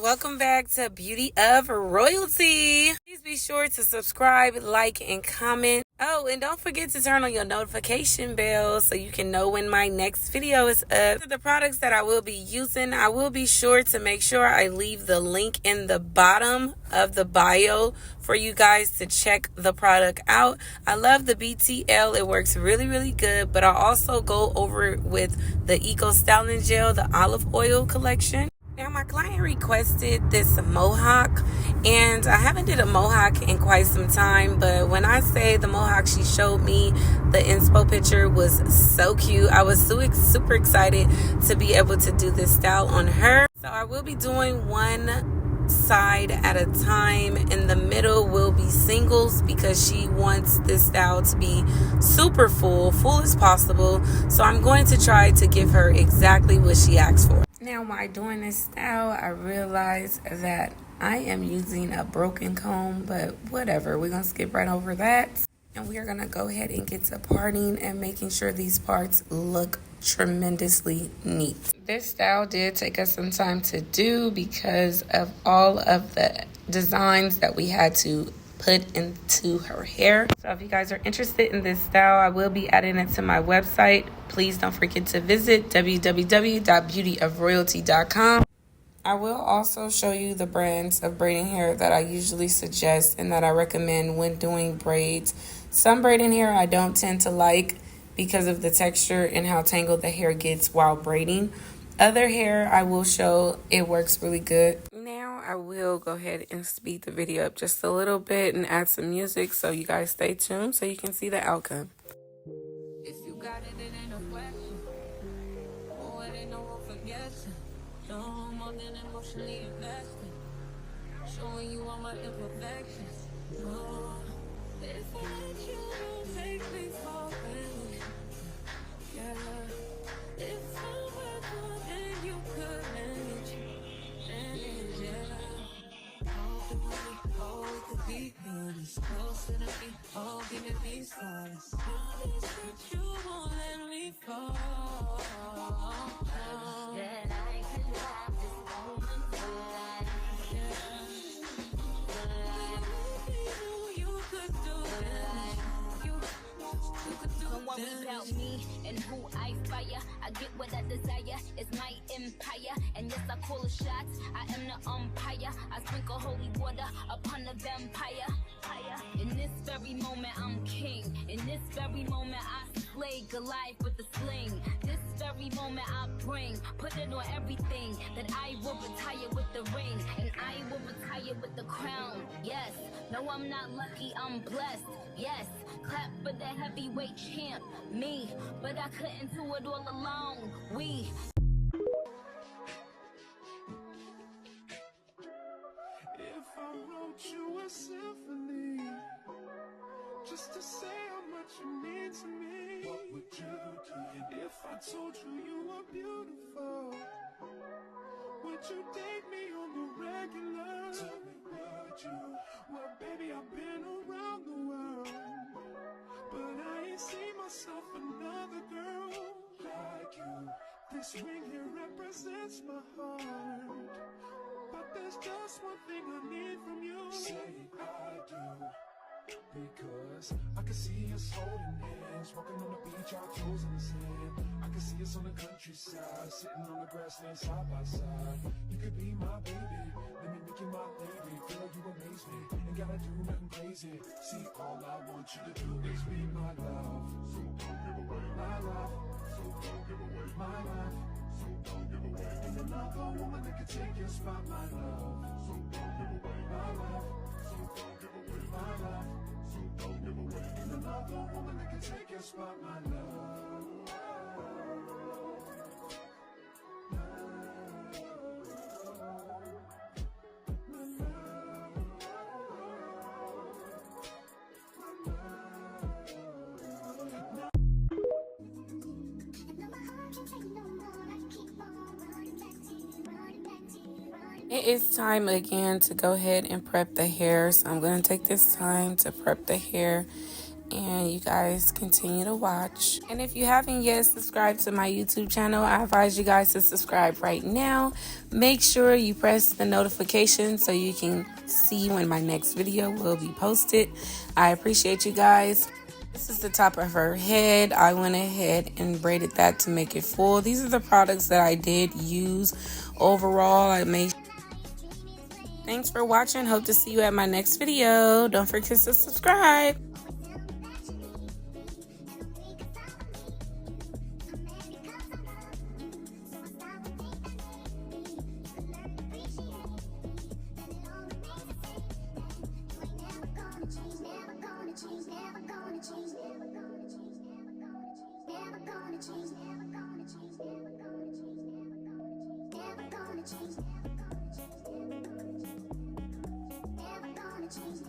welcome back to Beauty of Royalty. Please be sure to subscribe, like, and comment. Oh, and don't forget to turn on your notification bell so you can know when my next video is up. The products that I will be using, I will be sure to make sure I leave the link in the bottom of the bio for you guys to check the product out. I love the BTL. It works really, really good, but I'll also go over it with the Eco Styling Gel, the olive oil collection. Now, my client requested this Mohawk, and I haven't did a Mohawk in quite some time, but when I say the Mohawk she showed me, the inspo picture was so cute. I was super excited to be able to do this style on her. So I will be doing one side at a time. In the middle will be singles because she wants this style to be super full as possible. So I'm going to try to give her exactly what she asked for. Now, while doing this style, I realized that I am using a broken comb, but whatever. We're going to skip right over that. And we are going to go ahead and get to parting and making sure these parts look tremendously neat. This style did take us some time to do because of all of the designs that we had to put into her hair. So if you guys are interested in this style, I will be adding it to my website. Please don't forget to visit www.beautyofroyalty.com. I will also show you the brands of braiding hair that I usually suggest and that I recommend when doing braids. Some braiding hair I don't tend to like because of the texture and how tangled the hair gets while braiding. Other hair I will show it works really good. Now I will go ahead and speed the video up just a little bit and add some music so you guys stay tuned so you can see the outcome. If you got it, it ain't a question. Oh, it ain't no one forgetting. No more than emotionally invested. Showing you all my imperfections. Oh, if I let you make me fall in. Yeah. If I were good, then you could manage. Oh, it could be honest. Closer to me, oh, give me peace, honest. Promise that you won't let me fall. That I can have this moment for life. You could do that. You could do Don't worry about me and who I fire. I get what I desire. It's my empire. And yes, I call the shots. I am the umpire. I sprinkle holy water upon the vampire. In this very moment, I'm king. In this very moment, I slay Goliath with the sling. This very moment, I put it on everything. That I will retire with the ring. And I will retire with the crown. Yes, no, I'm not lucky, I'm blessed. Yes, clap for the heavyweight champ, me. But I couldn't do it all alone. We. If I wrote you a symphony, just to say how much you mean to me, what would you do? If I told you you were beautiful, would you date me on the regular? Tell me, would you? Well, baby, I've been around the world, but I ain't seen myself another girl like you. This ring here represents my heart, but there's just one thing I need from you. Say I do, because I can see us holding hands, walking on the beach, our toes in the sand. I can see us on the countryside, sitting on the grassland side by side. You could be my baby, let me make you my lady. Girl, you amaze me, ain't gotta do nothing crazy. See, all I want you to do is be my love. So don't give away my love. So don't give away my life. So don't give away. Ain't another woman that can take your spot, my love. So don't give away my love. So don't give away my life. So don't give away. Ain't another woman that can take your spot, my love. It is time again to go ahead and prep the hair. So I'm going to take this time to prep the hair and you guys continue to watch. And if you haven't yet subscribed to my YouTube channel, I advise you guys to subscribe right now. Make sure you press the notification so you can see when my next video will be posted. I appreciate you guys. This is the top of her head. I went ahead and braided that to make it full. These are the products that I did use overall. Thanks for watching. Hope to see you at my next video. Don't forget to subscribe. Never gonna change.